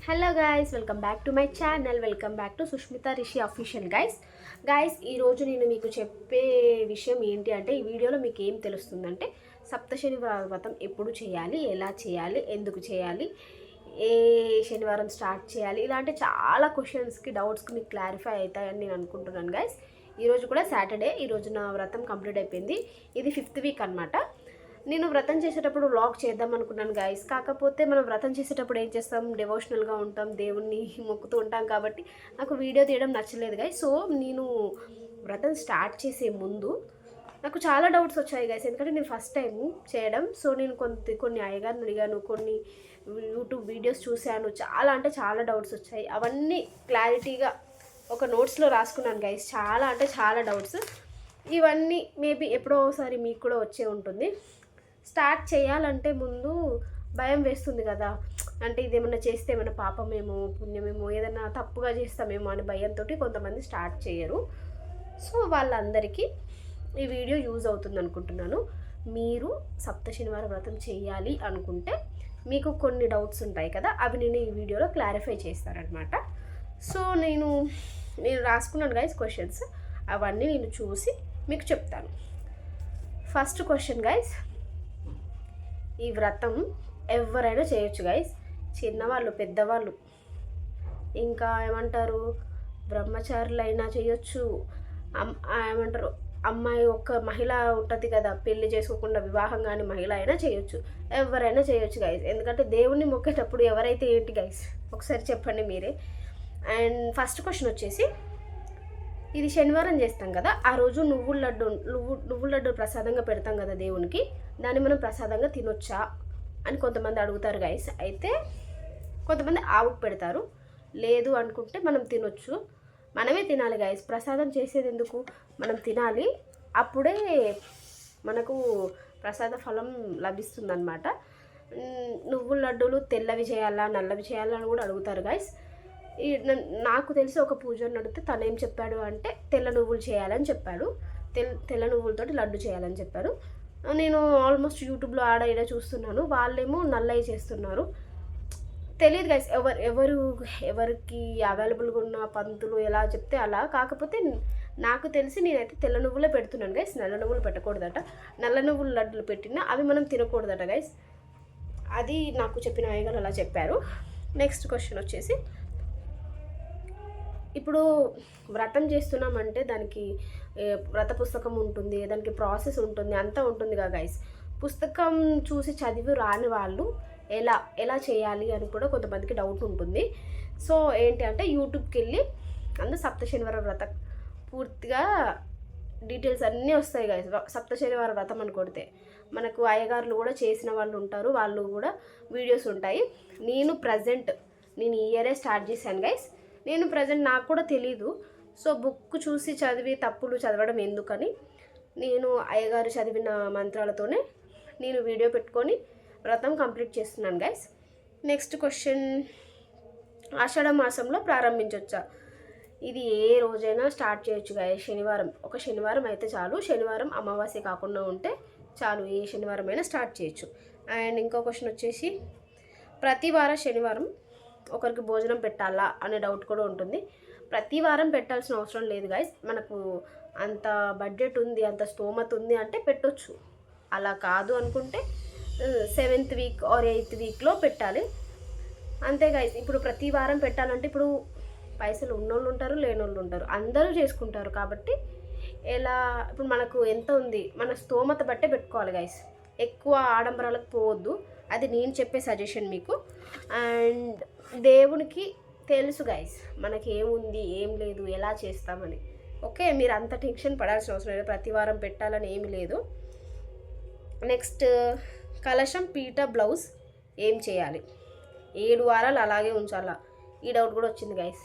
Hello guys, welcome back to my channel. Welcome back to Sushmita Rishi official. Guys ఈరోజు నేను మీకు చెప్పే విషయం ఏంటి అంటే, ఈ వీడియోలో మీకు ఏం తెలుస్తుందంటే, సప్తశని వ్రతం ఎప్పుడు చేయాలి, ఎలా చేయాలి, ఎందుకు చేయాలి, ఏ శనివారం స్టార్ట్ చేయాలి, ఇలాంటి చాలా క్వశ్చన్స్కి డౌట్స్కి మీకు క్లారిఫై అవుతాయని నేను అనుకుంటున్నాను. గైస్ ఈరోజు కూడా సాటర్డే, ఈరోజు నా వ్రతం కంప్లీట్ అయిపోయింది. ఇది 5th వీక్ అనమాట. నేను వ్రతం చేసేటప్పుడు వ్లాగ్ చేద్దాం అనుకున్నాను గైస్. కాకపోతే మనం వ్రతం చేసేటప్పుడు ఏం చేస్తాం, డివోషనల్గా ఉంటాం, దేవుణ్ణి మొక్కుతూ ఉంటాం, కాబట్టి నాకు వీడియో తీయడం నచ్చలేదు గైస్. సో నేను వ్రతం స్టార్ట్ చేసే ముందు నాకు చాలా డౌట్స్ వచ్చాయి గైస్, ఎందుకంటే నేను ఫస్ట్ టైం చేయడం. సో నేను కొన్ని అయ్యగారిని అడిగాను, కొన్ని యూట్యూబ్ వీడియోస్ చూశాను, చాలా డౌట్స్ వచ్చాయి. అవన్నీ క్లారిటీగా ఒక నోట్స్లో రాసుకున్నాను గైస్. చాలా డౌట్స్. ఇవన్నీ మేబీ ఎప్పుడో ఒకసారి మీకు కూడా వచ్చే ఉంటుంది. స్టార్ట్ చేయాలంటే ముందు భయం వేస్తుంది కదా, అంటే ఇదేమన్నా చేస్తే ఏమైనా పాపమేమో, పుణ్యమేమో, ఏదైనా తప్పుగా చేస్తామేమో అని భయంతో కొంతమంది స్టార్ట్ చేయరు. సో వాళ్ళందరికీ ఈ వీడియో యూజ్ అవుతుంది అనుకుంటున్నాను. మీరు సప్త శనివారం వ్రతం చేయాలి అనుకుంటే మీకు కొన్ని డౌట్స్ ఉంటాయి కదా, అవి నేను ఈ వీడియోలో క్లారిఫై చేస్తానన్నమాట. సో నేను రాసుకున్నాను గైస్ క్వశ్చన్స్, అవన్నీ నేను చూసి మీకు చెప్తాను. ఫస్ట్ క్వశ్చన్ గైస్, ఈ వ్రతం ఎవరైనా చేయొచ్చు గైస్, చిన్నవాళ్ళు, పెద్దవాళ్ళు, ఇంకా ఏమంటారు బ్రహ్మచారులైనా చేయొచ్చు, ఏమంటారు అమ్మాయి ఒక్క మహిళ ఉంటుంది కదా, పెళ్లి చేసుకోకుండా వివాహం కాని మహిళ అయినా చేయొచ్చు, ఎవరైనా చేయొచ్చు గైస్. ఎందుకంటే దేవుణ్ణి మొక్కేటప్పుడు ఎవరైతే ఏంటి గైస్, ఒకసారి చెప్పండి మీరే. అండ్ ఫస్ట్ క్వశ్చన్ వచ్చేసి, ఇది శనివారం చేస్తాం కదా, ఆ రోజు నువ్వుల లడ్డు ప్రసాదంగా పెడతాం కదా దేవునికి, దాన్ని మనం ప్రసాదంగా తినొచ్చా అని కొంతమంది అడుగుతారు గైస్. అయితే కొంతమంది ఆవుకు పెడతారు, లేదు అనుకుంటే మనం తినొచ్చు. మనమే తినాలి గైస్, ప్రసాదం చేసేది ఎందుకు, మనం తినాలి, అప్పుడే మనకు ప్రసాద ఫలం లభిస్తుందన్నమాట. నువ్వుల లడ్డూలు తెల్లవి చేయాలా, నల్లవి చేయాలా అని కూడా అడుగుతారు గైస్. నాకు తెలిసి ఒక పూజని అడిగితే తను ఏం చెప్పాడు అంటే, తెల్ల నువ్వులు చేయాలని చెప్పాడు, తెల్ల నువ్వులతోటి లడ్డు చేయాలని చెప్పారు. నేను ఆల్మోస్ట్ యూట్యూబ్లో ఆడ ఈడ చూస్తున్నాను, వాళ్ళేమో నల్లవి చేస్తున్నారు. తెలియదు గైస్, ఎవరికి అవైలబుల్గా ఉన్న పంతులు ఎలా చెప్తే అలా. కాకపోతే నాకు తెలిసి నేనైతే తెల్ల నువ్వులే పెడుతున్నాను గైస్, నల్ల నువ్వులు పెట్టకూడదట. నల్ల నువ్వులు లడ్డులు పెట్టినా అవి మనం తినకూడదట గైస్. అది నాకు చెప్పిన అయ్యగారు అలా చెప్పారు. నెక్స్ట్ క్వశ్చన్ వచ్చేసి, ఇప్పుడు వ్రతం చేస్తున్నామంటే దానికి వ్రత పుస్తకం ఉంటుంది, దానికి ప్రాసెస్ ఉంటుంది, అంతా ఉంటుంది కదా గైస్. పుస్తకం చూసి చదివి రాని వాళ్ళు ఎలా చేయాలి అని కూడా కొంతమందికి డౌట్ ఉంటుంది. సో ఏంటి అంటే, యూట్యూబ్కి వెళ్ళి అందరూ సప్త శనివారం వ్రతం పూర్తిగా డీటెయిల్స్ అన్నీ వస్తాయి గైస్. సప్త శనివారం వ్రతం అని కొడితే మనకు అయ్యగారులు కూడా చేసిన వాళ్ళు ఉంటారు, వాళ్ళు కూడా వీడియోస్ ఉంటాయి. నేను ఈ ఇయరే స్టార్ట్ చేశాను గైస్. నేను ప్రజెంట్ నాకు కూడా తెలీదు. సో బుక్ చూసి చదివి తప్పులు చదవడం ఎందుకని, నేను అయ్యగారు చదివిన మంత్రాలతోనే నేను వీడియో పెట్టుకొని వ్రతం కంప్లీట్ చేస్తున్నాను గైస్. నెక్స్ట్ క్వశ్చన్, ఆషాఢ మాసంలో ప్రారంభించవచ్చా? ఇది ఏ రోజైనా స్టార్ట్ చేయొచ్చు గైస్. ఒక శనివారం అయితే చాలు, శనివారం అమావాస్య కాకుండా ఉంటే చాలు, ఏ శనివారం అయినా స్టార్ట్ చేయొచ్చు. అండ్ ఇంకో క్వశ్చన్ వచ్చేసి, ప్రతి వారం శనివారం ఒకరికి భోజనం పెట్టాలా అనే డౌట్ కూడా ఉంటుంది. ప్రతి వారం పెట్టాల్సిన అవసరం లేదు గైస్. మనకు అంత బడ్జెట్ ఉంది, అంత స్తోమత ఉంది అంటే పెట్టొచ్చు. అలా కాదు అనుకుంటే 7th వీక్ ఆర్ 8th వీక్లో పెట్టాలి, అంతే గైస్. ఇప్పుడు ప్రతి వారం పెట్టాలంటే ఇప్పుడు పైసలు ఉన్నోళ్ళు ఉంటారు, లేనోళ్ళు ఉంటారు, అందరూ చేసుకుంటారు. కాబట్టి ఇప్పుడు మనకు ఎంత ఉంది, మన స్తోమత బట్టే పెట్టుకోవాలి గైస్. ఎక్కువ ఆడంబరాలకు పోవద్దు, అది నేను చెప్పే సజెషన్ మీకు. అండ్ దేవునికి తెలుసు గైస్ మనకి ఏముంది ఏం లేదు, ఎలా చేస్తామని. ఓకే, మీరు అంత టెన్షన్ పడాల్సిన అవసరం లేదు, ప్రతి వారం పెట్టాలని ఏమి లేదు. నెక్స్ట్, కలశం, పీట, బ్లౌజ్ ఏం చేయాలి? 7 వారాలు అలాగే ఉంచాలా? ఈ డౌట్ కూడా వచ్చింది గైస్.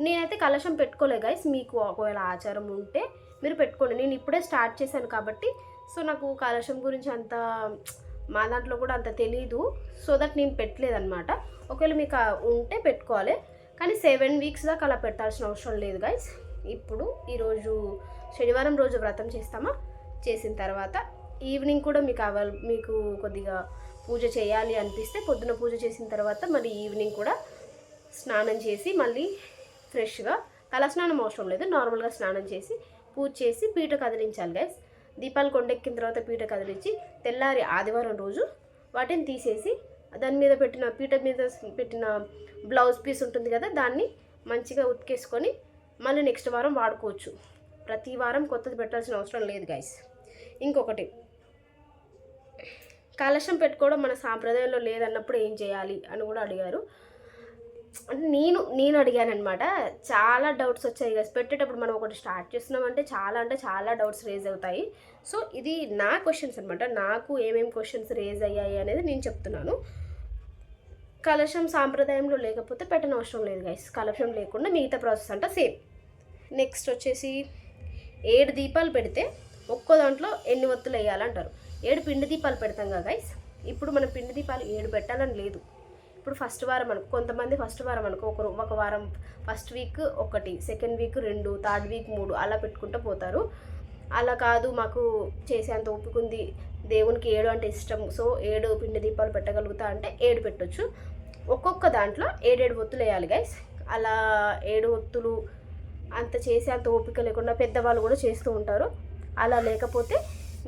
నేనైతే కలశం పెట్టుకోలేదు గైస్, మీకు ఒకవేళ ఆచారం ఉంటే మీరు పెట్టుకోండి. నేను ఇప్పుడే స్టార్ట్ చేశాను కాబట్టి, సో నాకు కలశం గురించి అంత, మా దాంట్లో కూడా అంత తెలీదు, సో దట్ నేను పెట్టలేదన్నమాట. ఒకవేళ మీకు ఉంటే పెట్టుకోవాలి, కానీ 7 వీక్స్ దాకా అలా పెట్టాల్సిన అవసరం లేదు గైస్. ఇప్పుడు ఈరోజు శనివారం రోజు వ్రతం చేస్తామా, చేసిన తర్వాత ఈవినింగ్ కూడా మీకు కొద్దిగా పూజ చేయాలి అనిపిస్తే పొద్దున పూజ చేసిన తర్వాత మరి ఈవినింగ్ కూడా స్నానం చేసి మళ్ళీ ఫ్రెష్గా, తలస్నానం అవసరం లేదు, నార్మల్గా స్నానం చేసి పూజ చేసి పీట కదిలించాలి గైస్. దీపాలు కొండెక్కిన తర్వాత పీట కదిలించి తెల్లారి ఆదివారం రోజు వాటిని తీసేసి దాని మీద పెట్టిన పీట మీద పెట్టిన బ్లౌజ్ పీస్ ఉంటుంది కదా, దాన్ని మంచిగా ఉతికేసుకొని మళ్ళీ నెక్స్ట్ వారం వాడుకోవచ్చు. ప్రతి వారం కొత్తది పెట్టాల్సిన అవసరం లేదు గైస్. ఇంకొకటి, కలశం పెట్టుకోవడం మన సాంప్రదాయంలో లేదన్నప్పుడు ఏం చేయాలి అని కూడా అడిగారు. అంటే నేను అడిగాను అనమాట. చాలా డౌట్స్ వచ్చాయి గైస్. పెట్టేటప్పుడు మనం ఒకటి స్టార్ట్ చేస్తున్నామంటే చాలా డౌట్స్ రేజ్ అవుతాయి. సో ఇది నా క్వశ్చన్స్ అనమాట. నాకు ఏమేమి క్వశ్చన్స్ రేజ్ అయ్యాయి అనేది నేను చెప్తున్నాను. కలశం సాంప్రదాయంలో లేకపోతే పెట్టని అవసరం లేదు గైస్. కలశం లేకుండా మిగతా ప్రాసెస్ అంతా సేమ్. నెక్స్ట్ వచ్చేసి 7 దీపాలు పెడితే ఒక్కో దాంట్లో ఎన్ని ఒత్తులు వేయాలంటారు. 7 పిండి దీపాలు పెడతాం కదా గైస్. ఇప్పుడు మనం పిండి దీపాలు 7 పెట్టాలని లేదు. ఇప్పుడు ఫస్ట్ వారం అనుకో, కొంతమంది ఫస్ట్ వారం అనుకో ఒక వారం first week 1, second week 2, third week 3 అలా పెట్టుకుంటూ పోతారు. అలా కాదు, మాకు చేసేంత ఓపిక ఉంది, దేవునికి 7 అంటే ఇష్టం, సో 7 పిండి దీపాలు పెట్టగలుగుతా అంటే 7 పెట్టొచ్చు. ఒక్కొక్క దాంట్లో 7 ఒత్తులు వేయాలి గైస్. అలా 7 ఒత్తులు అంత చేసే అంత ఓపిక లేకుండా పెద్దవాళ్ళు కూడా చేస్తూ ఉంటారు. అలా లేకపోతే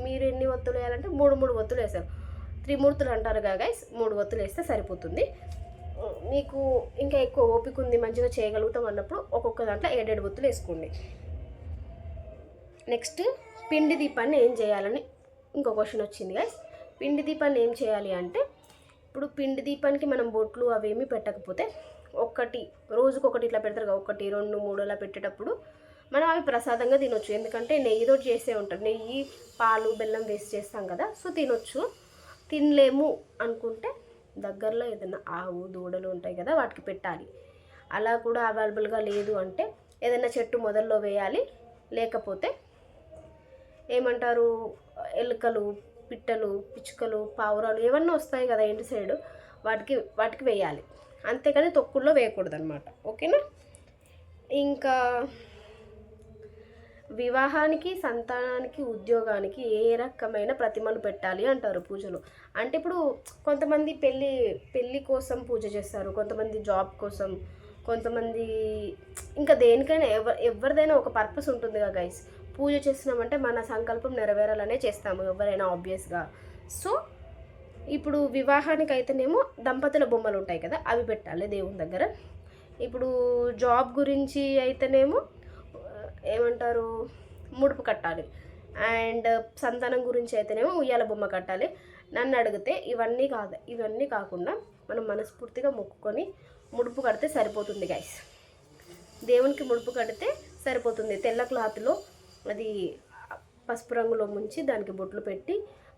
మీరు ఎన్ని ఒత్తులు వేయాలంటే 3 ఒత్తులు వేస్తారు. త్రిమూర్తులు అంటారు కదా గైస్, 3 ఒత్తులు వేస్తే సరిపోతుంది. మీకు ఇంకా ఎక్కువ ఓపిక ఉంది, మంచిగా చేయగలుగుతాం అన్నప్పుడు ఒక్కొక్క దాంట్లో 7 ఒత్తులు వేసుకోండి. నెక్స్ట్ పిండి దీపాన్ని ఏం చేయాలని ఇంకో క్వశ్చన్ వచ్చింది గైస్. పిండి దీపాన్ని ఏం చేయాలి అంటే, ఇప్పుడు పిండి దీపానికి మనం బొట్లు అవేమీ పెట్టకపోతే రోజుకొకటి ఇట్లా పెడతారు కదా, 1, 2, 3 అలా పెట్టేటప్పుడు మనం అవి ప్రసాదంగా తినొచ్చు. ఎందుకంటే నెయ్యితో చేసే ఉంటారు, నెయ్యి పాలు బెల్లం వేసి చేస్తాం కదా, సో తినొచ్చు. తినలేము అనుకుంటే దగ్గరలో ఏదైనా ఆవు దూడలు ఉంటాయి కదా, వాటికి పెట్టాలి. అలా కూడా అవైలబుల్గా లేదు అంటే ఏదైనా చెట్టు మొదల్లో వేయాలి. లేకపోతే ఏమంటారు, ఎలుకలు, పిట్టలు, పిచ్చుకలు, పావురాలు ఏమన్నా వస్తాయి కదా ఇంటి సైడు, వాటికి వేయాలి. అంతేకాని తొక్కుల్లో వేయకూడదు అనమాట. ఓకేనా. ఇంకా వివాహానికి, సంతానానికి, ఉద్యోగానికి ఏ రకమైన ప్రతిమలు పెట్టాలి అంటారు పూజలు. అంటే ఇప్పుడు కొంతమంది పెళ్ళి కోసం పూజ చేస్తారు, కొంతమంది జాబ్ కోసం, కొంతమంది ఇంకా దేనికైనా ఎవరిదైనా ఒక పర్పస్ ఉంటుంది కదా గైస్. పూజ చేస్తున్నామంటే మన సంకల్పం నెరవేరాలనే చేస్తాము ఎవరైనా ఆబ్వియస్గా. సో ఇప్పుడు వివాహానికి అయితేనేమో దంపతుల బొమ్మలు ఉంటాయి కదా, అవి పెట్టాలి దేవుని దగ్గర. ఇప్పుడు జాబ్ గురించి అయితేనేమో ఏమంటారు, ముడుపు కట్టాలి. అండ్ సంతానం గురించి అయితేనేమో ఉయ్యాల బొమ్మ కట్టాలి. నన్ను అడిగితే ఇవన్నీ కాకుండా మనం మనస్ఫూర్తిగా మొక్కుకొని ముడుపు కడితే సరిపోతుంది గైస్. దేవునికి ముడుపు కడితే సరిపోతుంది. తెల్ల క్లాత్లో అది పసుపు రంగులో ముంచి దానికి బొట్లు పెట్టి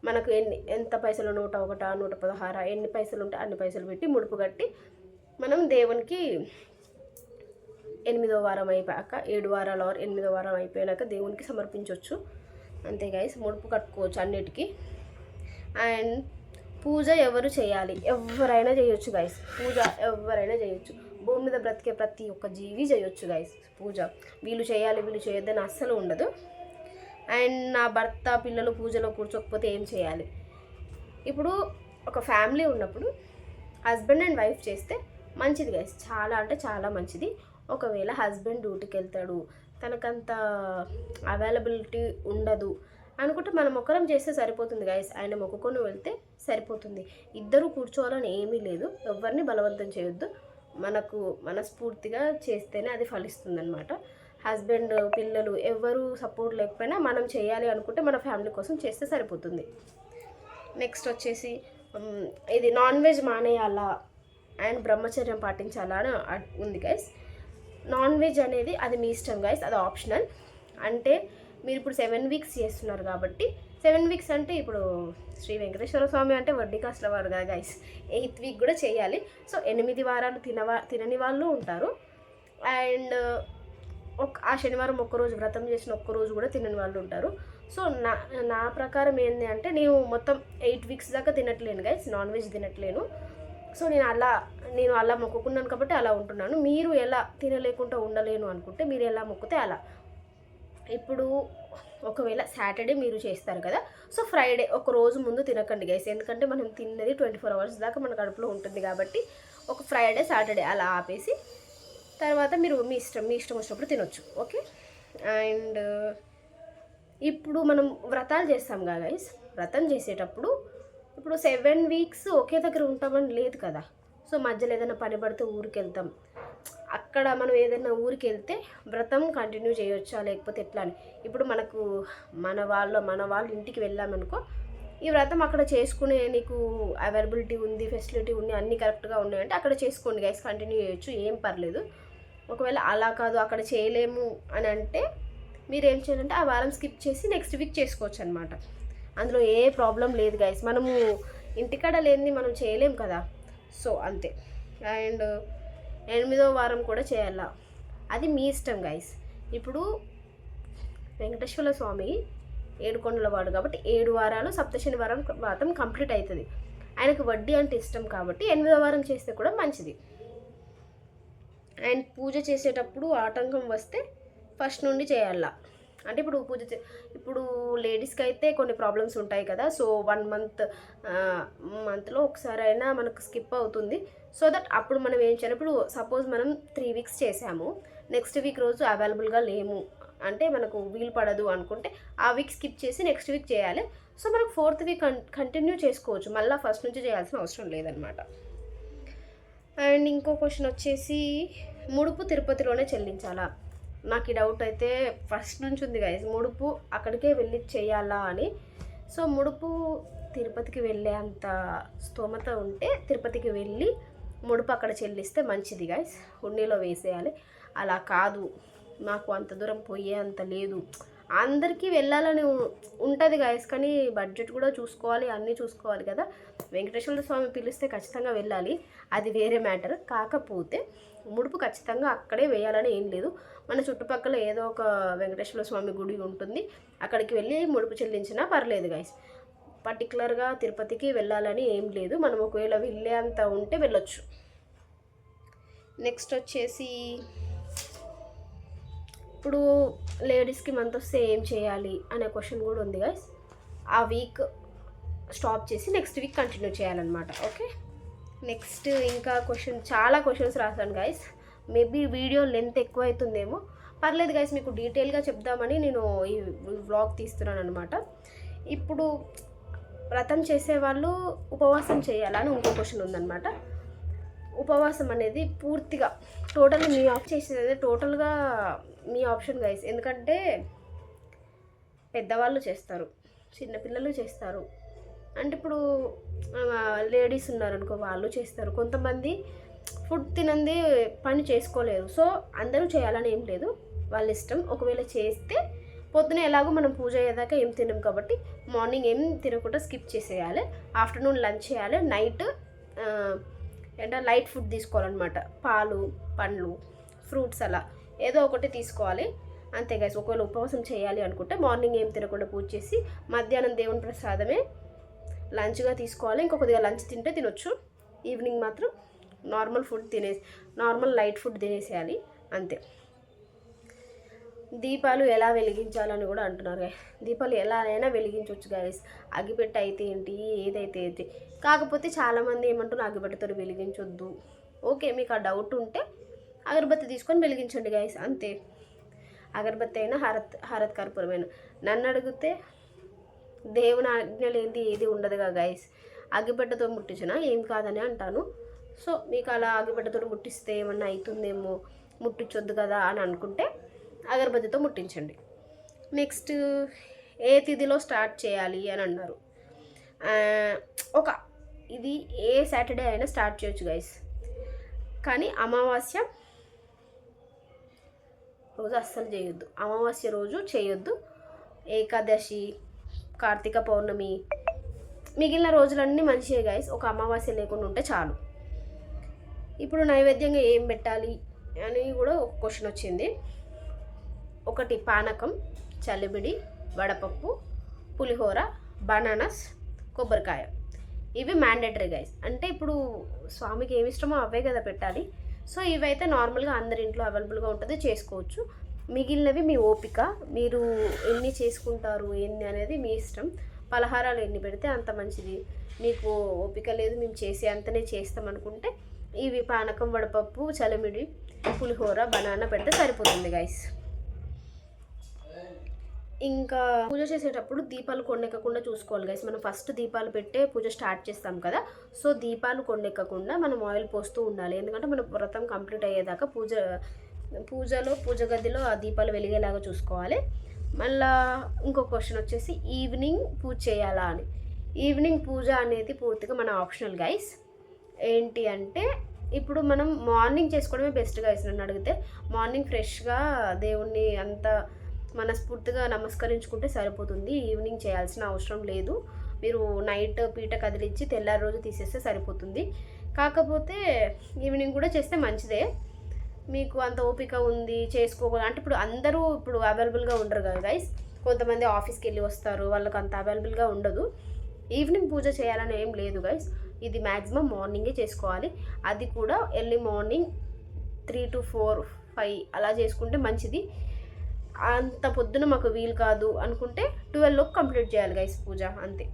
మనకు ఎంత పైసలు, 101, 116 ఎన్ని పైసలు ఉంటే అన్ని పైసలు పెట్టి ముడుపు కట్టి మనం దేవునికి 8వ వారం అయిపోయాక, 7 వారాలు 8వ వారం అయిపోయాక దేవునికి సమర్పించవచ్చు. అంతే గైస్, ముడుపు కట్టుకోవచ్చు అన్నిటికీ. అండ్ పూజ ఎవరు చేయాలి? ఎవరైనా చేయొచ్చు గైస్. పూజ ఎవరైనా చేయొచ్చు. భూమి మీద బ్రతికే ప్రతి ఒక్క జీవి చేయొచ్చు గైస్ పూజ. వీళ్ళు చేయాలి వీళ్ళు చేయొద్దని అస్సలు ఉండదు. అండ్ నా భర్త పిల్లలు పూజలో కూర్చోకపోతే ఏం చేయాలి? ఇప్పుడు ఒక ఫ్యామిలీ ఉన్నప్పుడు హస్బెండ్ అండ్ వైఫ్ చేస్తే మంచిది గైస్, చాలా అంటే చాలా మంచిది. ఒకవేళ హస్బెండ్ డ్యూటీకి వెళ్తాడు, తనకంత అవైలబిలిటీ ఉండదు అనుకుంటే మనం ఒకరం చేస్తే సరిపోతుంది గైస్. ఆయన మొక్కుకొని వెళ్తే సరిపోతుంది. ఇద్దరు కూర్చోవాలని ఏమీ లేదు, ఎవరిని బలవంతం చేయొద్దు. మనకు మనస్ఫూర్తిగా చేస్తేనే అది ఫలిస్తుంది అనమాట. హస్బెండ్ పిల్లలు ఎవరు సపోర్ట్ లేకపోయినా మనం చేయాలి అనుకుంటే మన ఫ్యామిలీ కోసం చేస్తే సరిపోతుంది. నెక్స్ట్ వచ్చేసి ఇది నాన్ వెజ్ మానేయాలా అండ్ బ్రహ్మచర్యం పాటించాలా అని ఉంది గైస్. నాన్ వెజ్ అనేది అది మీ ఇష్టం గైస్, అది ఆప్షనల్. అంటే మీరు ఇప్పుడు 7 వీక్స్ చేస్తున్నారు కాబట్టి 7 వీక్స్ అంటే ఇప్పుడు శ్రీ వెంకటేశ్వర స్వామి అంటే వడ్డీ కాస్ట్ల వారు కదా గైస్, 8th వీక్ కూడా చేయాలి. సో 8 వారాలు తినని వాళ్ళు ఉంటారు. అండ్ ఆ శనివారం ఒక్కరోజు వ్రతం చేసిన ఒక్కరోజు కూడా తినని వాళ్ళు ఉంటారు. సో నా ప్రకారం ఏంటి అంటే, నేను మొత్తం 8 వీక్స్ దాకా తినట్లేను గైస్, నాన్ వెజ్ తినట్లేను. సో నేను అలా మొక్కుకున్నాను కాబట్టి అలా ఉంటున్నాను. మీరు ఎలా తినలేకుండా ఉండలేను అనుకుంటే మీరు ఎలా మొక్కితే అలా. ఇప్పుడు ఒకవేళ సాటర్డే మీరు చేస్తారు కదా, సో ఫ్రైడే ఒక రోజు ముందు తినకండి గైస్. ఎందుకంటే మనం తిన్నది 24 hours దాకా మన కడుపులో ఉంటుంది కాబట్టి ఒక ఫ్రైడే సాటర్డే అలా ఆపేసి తర్వాత మీరు మీ ఇష్టం వచ్చినప్పుడు తినొచ్చు. ఓకే. అండ్ ఇప్పుడు మనం వ్రతాలు చేస్తాం కదా గైస్, వ్రతం చేసేటప్పుడు ఇప్పుడు 7 weeks ఒకే దగ్గర ఉంటామని లేదు కదా. సో మధ్యలో ఏదైనా పని పడితే ఊరికి వెళ్తాం, అక్కడ మనం ఏదైనా ఊరికి వెళ్తే వ్రతం కంటిన్యూ చేయొచ్చా లేకపోతే ఎట్లా అని. ఇప్పుడు మనకు మన వాళ్ళు ఇంటికి వెళ్ళామనుకో, ఈ వ్రతం అక్కడ చేసుకునే నీకు అవైలబిలిటీ ఉంది, ఫెసిలిటీ ఉంది, అన్నీ కరెక్ట్గా ఉన్నాయంటే అక్కడ చేసుకోండి గైస్, కంటిన్యూ చేయొచ్చు, ఏం పర్లేదు. ఒకవేళ అలా కాదు అక్కడ చేయలేము అని అంటే మీరు ఏం చేయాలంటే ఆ వారం స్కిప్ చేసి నెక్స్ట్ వీక్ చేసుకోవచ్చు అనమాట. అందులో ఏ ప్రాబ్లం లేదు గైస్. మనము ఇంటికాడ లేనిది మనం చేయలేం కదా, సో అంతే. అండ్ 8వ వారం కూడా చేయాలా, అది మీ ఇష్టం గైస్. ఇప్పుడు వెంకటేశ్వర స్వామి 7 కొండల వాడు కాబట్టి 7 వారాలు సప్తశని వారం వ్రతం కంప్లీట్ అవుతుంది. ఆయనకు వడ్డీ అంటే ఇష్టం కాబట్టి 8వ వారం చేస్తే కూడా మంచిది. అండ్ పూజ చేసేటప్పుడు ఆటంకం వస్తే ఫస్ట్ నుండి చేయాలా. అంటే ఇప్పుడు ఇప్పుడు లేడీస్కి అయితే కొన్ని ప్రాబ్లమ్స్ ఉంటాయి కదా, సో 1 మంత్లో ఒకసారి అయినా మనకు స్కిప్ అవుతుంది. సో దట్ అప్పుడు మనం ఏం చేయాలి, ఇప్పుడు సపోజ్ మనం 3 weeks చేసాము, నెక్స్ట్ వీక్ రోజు అవైలబుల్గా లేము అంటే మనకు వీలు పడదు అనుకుంటే ఆ వీక్ స్కిప్ చేసి నెక్స్ట్ వీక్ చేయాలి. సో మనకు 4th week కంటిన్యూ చేసుకోవచ్చు, మళ్ళీ ఫస్ట్ నుంచి చేయాల్సిన అవసరం లేదనమాట. అండ్ ఇంకో క్వశ్చన్ వచ్చేసి, ముడుపు తిరుపతిలోనే చెల్లించాలా? నాకు ఈ డౌట్ అయితే ఫస్ట్ నుంచి ఉంది గైస్, ముడుపు అక్కడికే వెళ్ళి చేయాలా అని. సో ముడుపు తిరుపతికి వెళ్ళే అంత స్తోమత ఉంటే తిరుపతికి వెళ్ళి ముడుపు అక్కడ చెల్లిస్తే మంచిది గైస్, హుండీలో వేసేయాలి. అలా కాదు నాకు అంత దూరం పోయే అంత లేదు, అందరికీ వెళ్ళాలని ఉంటుంది గైస్, కానీ బడ్జెట్ కూడా చూసుకోవాలి, అన్నీ చూసుకోవాలి కదా. వెంకటేశ్వర స్వామి పిలిస్తే ఖచ్చితంగా వెళ్ళాలి, అది వేరే మ్యాటర్. కాకపోతే ముడుపు ఖచ్చితంగా అక్కడే వేయాలని ఏం లేదు, మన చుట్టుపక్కల ఏదో ఒక వెంకటేశ్వర స్వామి గుడి ఉంటుంది, అక్కడికి వెళ్ళి ముడుపు చెల్లించినా పర్లేదు గైస్. పర్టికులర్గా తిరుపతికి వెళ్ళాలని ఏం లేదు, మనం ఒకవేళ వెళ్ళే అంత ఉంటే వెళ్ళొచ్చు. నెక్స్ట్ వచ్చేసి, ఇప్పుడు లేడీస్కి మంత్ వస్తే ఏం చేయాలి అనే క్వశ్చన్ కూడా ఉంది గైస్. ఆ వీక్ స్టాప్ చేసి నెక్స్ట్ వీక్ కంటిన్యూ చేయాలన్నమాట. ఓకే. నెక్స్ట్ ఇంకా చాలా క్వశ్చన్స్ రాశాను గైస్, మేబీ వీడియో లెంత్ ఎక్కువ అవుతుందేమో, పర్లేదు గైస్, మీకు డీటెయిల్గా చెప్దామని నేను ఈ వ్లాగ్ తీస్తున్నాను అనమాట. ఇప్పుడు వ్రతం చేసేవాళ్ళు ఉపవాసం చేయాలని ఇంకో క్వశ్చన్ ఉందన్నమాట. ఉపవాసం అనేది పూర్తిగా టోటల్గా మీ ఆఫ్ చేసేది టోటల్గా మీ ఆప్షన్ గైస్. ఎందుకంటే పెద్దవాళ్ళు చేస్తారు, చిన్నపిల్లలు చేస్తారు, అంటే ఇప్పుడు లేడీస్ ఉన్నారనుకో వాళ్ళు చేస్తారు, కొంతమంది ఫుడ్ తినంది పని చేసుకోలేరు. సో అందరూ చేయాలని ఏం లేదు, వాళ్ళ ఇష్టం. ఒకవేళ చేస్తే పొద్దున ఎలాగో మనం పూజ అయ్యేదాకా ఏం తినం కాబట్టి మార్నింగ్ ఏం తినకుండా స్కిప్ చేసేయాలి, ఆఫ్టర్నూన్ లంచ్ చేయాలి, నైట్ అంటే లైట్ ఫుడ్ తీసుకోవాలన్నమాట, పాలు, పండ్లు, ఫ్రూట్స్ అలా ఏదో ఒకటి తీసుకోవాలి అంతే గైస్. ఒకవేళ ఉపవాసం చేయాలి అనుకుంటే మార్నింగ్ ఏం తినకుండా పూజ చేసి మధ్యాహ్నం దేవుని ప్రసాదమే లంచ్గా తీసుకోవాలి. ఇంకొకదిగా లంచ్ తింటే తినొచ్చు, ఈవినింగ్ మాత్రం నార్మల్ లైట్ ఫుడ్ తినేసేయాలి అంతే. దీపాలు ఎలా వెలిగించాలని కూడా అంటున్నారు. దీపాలు ఎలా అయినా వెలిగించవచ్చు గైస్, అగ్గిపెట్టె అయితే ఏంటి ఏదైతే ఏంటి. కాకపోతే చాలామంది ఏమంటున్నారు అగ్గిపెట్టెతో వెలిగించొద్దు. ఓకే, మీకు ఆ డౌట్ ఉంటే అగరబత్తి తీసుకొని వెలిగించండి గైస్ అంతే. అగరబత్తి అయినా హారత్ కర్పూరమైన. నన్ను అడిగితే దేవుని ఆజ్ఞ లేనిది ఏది ఉండదుగా గైస్, అగ్గిపెట్టెతో ముట్టించినా ఏం కాదని అంటాను. సో మీకు అలా అగ్గిపెట్టెతో ముట్టిస్తే ఏమన్నా అవుతుందేమో, ముట్టించొద్దు కదా అని అనుకుంటే అగరబత్తితో ముట్టించండి. నెక్స్ట్, ఏ తిథిలో స్టార్ట్ చేయాలి అని అన్నారు. ఇది ఏ సాటర్డే అయినా స్టార్ట్ చేయొచ్చు గైస్, కానీ అమావాస్య రోజు అస్సలు చేయొద్దు, అమావాస్య రోజు చేయొద్దు. ఏకాదశి, కార్తీక పౌర్ణమి, మిగిలిన రోజులన్నీ మంచిగా గైస్, ఒక అమావాస్య లేకుండా ఉంటే చాలు. ఇప్పుడు నైవేద్యంగా ఏం పెట్టాలి అని కూడా ఒక క్వశ్చన్ వచ్చింది. ఒకటి పానకం, చలిమిడి, వడపప్పు, పులిహోర, బనానాస్, కొబ్బరికాయ, ఇవి మ్యాండేటరీ గైస్. అంటే ఇప్పుడు స్వామికి ఏమి ఇష్టమో అవే కదా పెట్టాలి. సో ఇవైతే నార్మల్గా అందరి ఇంట్లో అవైలబుల్గా ఉంటుంది, చేసుకోవచ్చు. మిగిలినవి మీ ఓపిక, మీరు ఎన్ని చేసుకుంటారు ఏంది అనేది మీ ఇష్టం. పలహారాలు ఎన్ని పెడితే అంత మంచిది. మీకు ఓపిక లేదు మేము చేసే అంతనే చేస్తాం అనుకుంటే ఇవి పానకం, వడపప్పు, చలిమిడి, పులిహోర, బనానా పెడితే సరిపోతుంది గైస్. ఇంకా పూజ చేసేటప్పుడు దీపాలు కొండెక్కకుండా చూసుకోవాలి గైస్. మనం ఫస్ట్ దీపాలు పెట్టే పూజ స్టార్ట్ చేస్తాం కదా, సో దీపాలు కొండెక్కకుండా మనం ఆయిల్ పోస్తూ ఉండాలి. ఎందుకంటే మన వ్రతం కంప్లీట్ అయ్యేదాకా పూజ గదిలో ఆ దీపాలు వెలిగేలాగా చూసుకోవాలి. మళ్ళీ ఇంకో క్వశ్చన్ వచ్చేసి ఈవినింగ్ పూజ చేయాలా అని. ఈవినింగ్ పూజ అనేది పూర్తిగా మన ఆప్షనల్ గైస్. ఏంటి అంటే ఇప్పుడు మనం మార్నింగ్ చేసుకోవడమే బెస్ట్ గైస్. నన్ను అడిగితే మార్నింగ్ ఫ్రెష్గా దేవుణ్ణి అంత మనస్ఫూర్తిగా నమస్కరించుకుంటే సరిపోతుంది. ఈవినింగ్ చేయాల్సిన అవసరం లేదు. మీరు నైట్ పీట కదిలించి తెల్లారి రోజు తీసేస్తే సరిపోతుంది. కాకపోతే ఈవినింగ్ కూడా చేస్తే మంచిదే. మీకు అంత ఓపిక ఉంది చేసుకోవాలి అంటే ఇప్పుడు అందరూ అవైలబుల్గా ఉండరు కదా గైస్. కొంతమంది ఆఫీస్కి వెళ్ళి వస్తారు, వాళ్ళకి అంత అవైలబుల్గా ఉండదు. ఈవినింగ్ పూజ చేయాలని ఏం లేదు గైస్. ఇది మ్యాక్సిమం మార్నింగే చేసుకోవాలి. అది కూడా ఎర్లీ మార్నింగ్ 3 to 4, 5 అలా చేసుకుంటే మంచిది. అంత పొద్దున మాకు వీలు కాదు అనుకుంటే 12 లోపు కంప్లీట్ చేయాలి గైస్ పూజ, అంతే.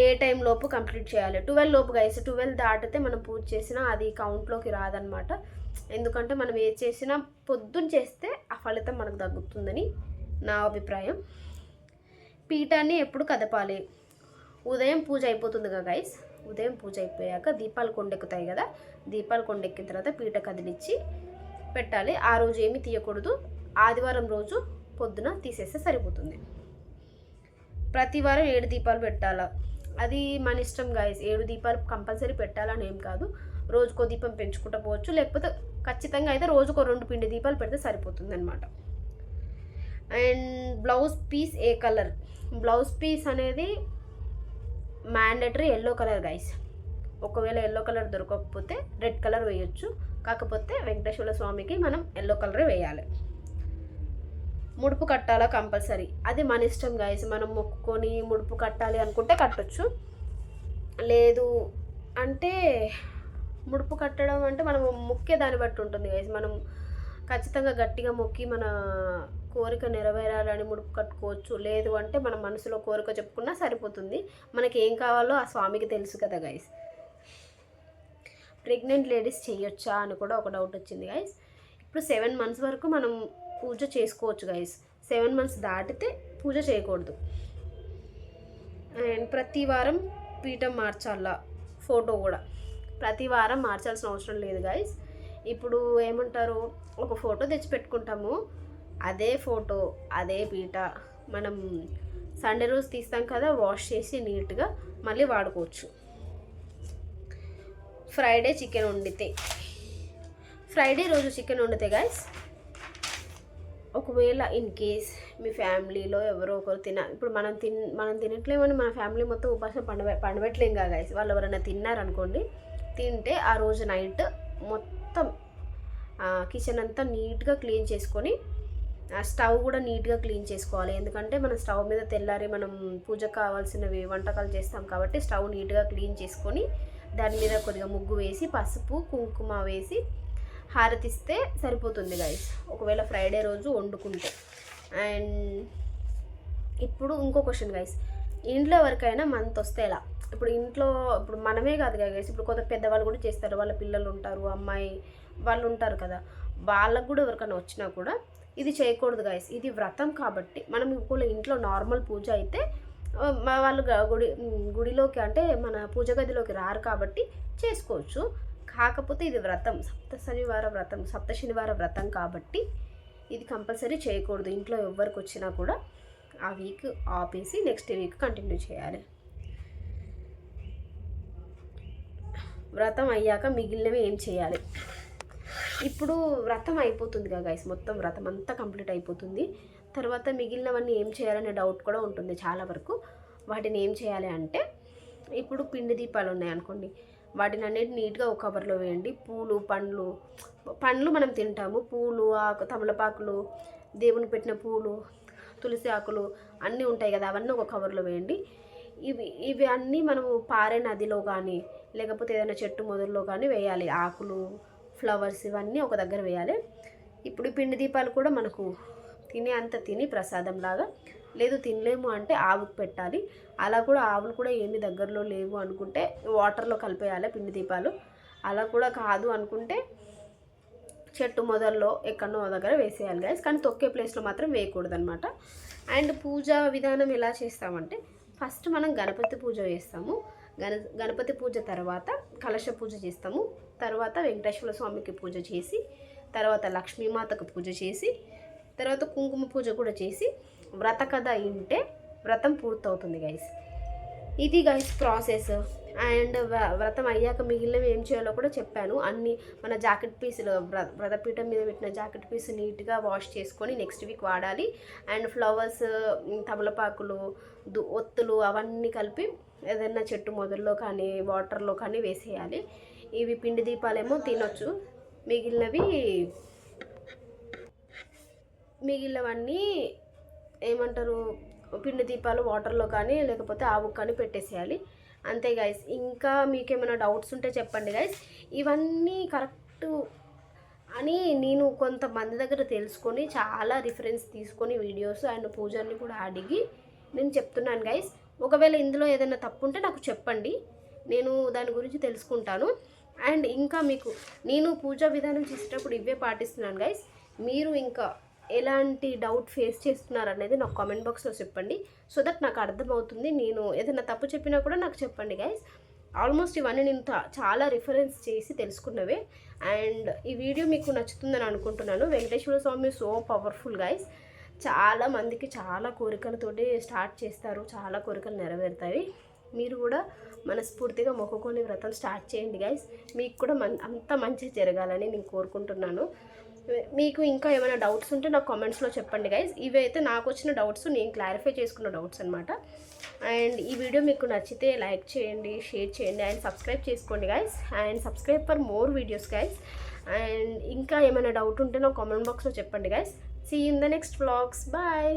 ఏ టైం లోపు కంప్లీట్ చేయాలి? 12 లోపు గైస్. 12 దాటితే మనం పూజ చేసినా అది కౌంట్లోకి రాదనమాట. ఎందుకంటే మనం ఏది చేసినా పొద్దున్న చేస్తే ఆ ఫలితం మనకు తగ్గుతుందని నా అభిప్రాయం. పీఠాన్ని ఎప్పుడు కదపాలి? ఉదయం పూజ అయిపోతుంది కదా గైస్. ఉదయం పూజ అయిపోయాక దీపాలు కొండెక్కుతాయి కదా, దీపాలు కొండెక్కిన తర్వాత పీట కదిలిచ్చి పెట్టాలి. ఆ రోజు ఏమీ తీయకూడదు. ఆదివారం రోజు పొద్దున తీసేస్తే సరిపోతుంది. ప్రతి వారం 7 దీపాలు పెట్టాలా? అది మన ఇష్టం గైస్. 7 దీపాలు కంపల్సరీ పెట్టాలని ఏం కాదు. రోజుకో దీపం పెంచుకుంటూ పోవచ్చు, లేకపోతే ఖచ్చితంగా అయితే రోజుకో 2 పిండి దీపాలు పెడితే సరిపోతుంది అనమాట. అండ్ బ్లౌజ్ పీస్ ఏ కలర్? బ్లౌజ్ పీస్ అనేది మ్యాండేటరీ ఎల్లో కలర్ గైస్. ఒకవేళ ఎల్లో కలర్ దొరకకపోతే రెడ్ కలర్ వేయొచ్చు. కాకపోతే వెంకటేశ్వర స్వామికి మనం ఎల్లో కలరే వేయాలి. ముడుపు కట్టాలా? కంపల్సరీ. అది మన ఇష్టం గైస్. మనం మొక్కుకొని ముడుపు కట్టాలి అనుకుంటే కట్టొచ్చు. లేదు అంటే ముడుపు కట్టడం అంటే మనం మొక్కే దాన్ని బట్టి ఉంటుంది గైస్. మనం ఖచ్చితంగా గట్టిగా మొక్కి మన కోరిక నెరవేరాలని ముడుపు కట్టుకోవచ్చు. లేదు అంటే మన మనసులో కోరిక చెప్పుకున్నా సరిపోతుంది. మనకి ఏం కావాలో ఆ స్వామికి తెలుసు కదా గైస్. ప్రెగ్నెంట్ లేడీస్ చేయొచ్చా అని కూడా ఒక డౌట్ వచ్చింది గైస్. ఇప్పుడు 7 months వరకు మనం పూజ చేసుకోవచ్చు గైస్. 7 months దాటితే పూజ చేయకూడదు. అండ్ ప్రతి వారం పీఠం మార్చాలా? ఫోటో కూడా ప్రతి వారం మార్చాల్సిన అవసరం లేదు గైస్. ఇప్పుడు ఏమంటారు, ఒక ఫోటో తెచ్చి పెట్టుకుంటాము, అదే ఫోటో అదే పీట మనం సండే రోజు తీస్తాం కదా, వాష్ చేసి నీట్గా మళ్ళీ వాడుకోవచ్చు. ఫ్రైడే రోజు చికెన్ వండితే గైస్, ఒకవేళ ఇన్ కేస్ మీ ఫ్యామిలీలో ఎవరో ఒకరు ఇప్పుడు మనం తినట్లేమని మన ఫ్యామిలీ మొత్తం ఉపాసం పండబెట్టలేం కదా గైస్. వాళ్ళు ఎవరైనా తిన్నారనుకోండి, తింటే ఆ రోజు నైట్ మొత్తం కిచెన్ అంతా నీట్గా క్లీన్ చేసుకొని స్టవ్ కూడా నీట్గా క్లీన్ చేసుకోవాలి. ఎందుకంటే మన స్టవ్ మీద తెల్లారి మనం పూజకు కావాల్సినవి వంటకాలు చేస్తాం కాబట్టి స్టవ్ నీట్గా క్లీన్ చేసుకొని దాని మీద కొద్దిగా ముగ్గు వేసి పసుపు కుంకుమ వేసి హారతిస్తే సరిపోతుంది గైస్, ఒకవేళ ఫ్రైడే రోజు వండుకుంటే. అండ్ ఇప్పుడు ఇంకో క్వశ్చన్ గైస్, ఇంట్లో ఎవరికైనా మంత్ వస్తే ఎలా? ఇప్పుడు మనమే కాదు గైస్, ఇప్పుడు కొంత పెద్దవాళ్ళు కూడా చేస్తారు, వాళ్ళ పిల్లలు ఉంటారు, అమ్మాయి వాళ్ళు ఉంటారు కదా, వాళ్ళకు కూడా ఎవరికైనా వచ్చినా కూడా ఇది చేయకూడదు గైస్. ఇది వ్రతం కాబట్టి మనం ఇప్పుడు ఇంట్లో నార్మల్ పూజ అయితే వాళ్ళు గుడిలోకి అంటే మన పూజ గదిలోకి రారు కాబట్టి చేసుకోవచ్చు. కాకపోతే ఇది వ్రతం, సప్త శనివార వ్రతం కాబట్టి ఇది కంపల్సరీ చేయకూడదు. ఇంట్లో ఎవరికి వచ్చినా కూడా ఆ వీక్ ఆపేసి నెక్స్ట్ వీక్ కంటిన్యూ చేయాలి. వ్రతం అయ్యాక మిగిలినవి ఏం చేయాలి? ఇప్పుడు వ్రతం అయిపోతుంది కదా గైస్, మొత్తం వ్రతం అంతా కంప్లీట్ అయిపోతుంది. తర్వాత మిగిలినవన్నీ ఏం చేయాలనే డౌట్ కూడా ఉంటుంది చాలా వరకు. వాటిని ఏం చేయాలి అంటే, ఇప్పుడు పిండి దీపాలు ఉన్నాయనుకోండి, వాటిని అన్నిటి నీట్గా ఒక కవర్లో వేయండి. పూలు పండ్లు మనం తింటాము, పూలు తమలపాకులు, దేవుని పెట్టిన పూలు, తులసి ఆకులు అన్నీ ఉంటాయి కదా, అవన్నీ ఒక కవర్లో వేయండి. ఇవి అన్నీ మనము పారే నదిలో కానీ లేకపోతే ఏదైనా చెట్టు మొదల్లో కానీ వేయాలి. ఆకులు, ఫ్లవర్స్ ఇవన్నీ ఒక దగ్గర వేయాలి. ఇప్పుడు ఈ పిండి దీపాలు కూడా మనకు తినే అంత తిని ప్రసాదంలాగా, లేదు తినలేము అంటే ఆవుకు పెట్టాలి. అలా కూడా ఆవులు కూడా ఏమి దగ్గరలో లేవు అనుకుంటే వాటర్లో కలిపేయాలి పిండి దీపాలు. అలా కూడా కాదు అనుకుంటే చెట్టు మొదల్లో ఎక్కడో దగ్గర వేసేయాలి గైస్. కానీ తొక్కే ప్లేస్లో మాత్రం వేయకూడదు అనమాట. అండ్ పూజా విధానం ఎలా చేస్తామంటే ఫస్ట్ మనం గణపతి పూజ చేస్తాము. గణపతి పూజ తర్వాత కలశ పూజ చేస్తాము. తర్వాత వెంకటేశ్వర స్వామికి పూజ చేసి, తర్వాత లక్ష్మీమాతకు పూజ చేసి, తర్వాత కుంకుమ పూజ కూడా చేసి వ్రత కథ ఇంటే వ్రతం పూర్తవుతుంది గైస్. ఇది గైస్ ప్రాసెస్. అండ్ వ్రతం అయ్యాక మిగిలినవి ఏం చేయాలో కూడా చెప్పాను. అన్నీ మన జాకెట్ పీసులు, వ్రతపీఠం మీద పెట్టిన జాకెట్ పీస్ నీట్గా వాష్ చేసుకొని నెక్స్ట్ వీక్ వాడాలి. అండ్ ఫ్లవర్స్, తమలపాకులు, ఒత్తులు అవన్నీ కలిపి ఏదైనా చెట్టు మొదల్లో కానీ వాటర్లో కానీ వేసేయాలి. ఇవి పిండి దీపాలేమో తినొచ్చు, మిగిలినవన్నీ ఏమంటారు, పిండి దీపాలు వాటర్లో కానీ లేకపోతే ఆవుకు కానీ పెట్టేసేయాలి. అంతే గైస్. ఇంకా మీకేమైనా డౌట్స్ ఉంటే చెప్పండి గైస్. ఇవన్నీ కరెక్ట్ అని నేను కొంతమంది దగ్గర తెలుసుకొని చాలా రిఫరెన్స్ తీసుకొని వీడియోస్ అండ్ పూజల్ని కూడా అడిగి నేను చెప్తున్నాను గైస్. ఒకవేళ ఇందులో ఏదైనా తప్పు ఉంటే నాకు చెప్పండి, నేను దాని గురించి తెలుసుకుంటాను. అండ్ ఇంకా మీకు నేను పూజా విధానం చేసేటప్పుడు ఇవే పాటిస్తున్నాను గైస్. మీరు ఇంకా ఎలాంటి డౌట్ ఫేస్ చేస్తున్నారు అనేది నాకు కామెంట్ బాక్స్లో చెప్పండి, సో దట్ నాకు అర్థమవుతుంది. నేను ఏదైనా తప్పు చెప్పినా కూడా నాకు చెప్పండి గైస్. ఆల్మోస్ట్ ఇవన్నీ నేను చాలా రిఫరెన్స్ చేసి తెలుసుకున్నవే. అండ్ ఈ వీడియో మీకు నచ్చుతుందని అనుకుంటున్నాను. వెంకటేశ్వర స్వామి సో పవర్ఫుల్ గైస్. చాలా మందికి చాలా కోరికలతోటి స్టార్ట్ చేస్తారు, చాలా కోరికలు నెరవేరుతాయి. మీరు కూడా మనస్ఫూర్తిగా మొక్కుకొని వ్రతం స్టార్ట్ చేయండి గైస్. మీకు కూడా అంత మంచి జరగాలని నేను కోరుకుంటున్నాను. మీకు ఇంకా ఏమైనా డౌట్స్ ఉంటే నాకు కామెంట్స్లో చెప్పండి గైస్. ఇవైతే నాకు వచ్చిన డౌట్స్, నేను క్లారిఫై చేసుకున్న డౌట్స్ అనమాట. అండ్ ఈ వీడియో మీకు నచ్చితే లైక్ చేయండి, షేర్ చేయండి అండ్ సబ్స్క్రైబ్ చేసుకోండి guys. And subscribe for more videos guys. And ఇంకా ఏమైనా డౌట్ ఉంటే నాకు కామెంట్ బాక్స్లో చెప్పండి guys. See you in the next vlogs. Bye.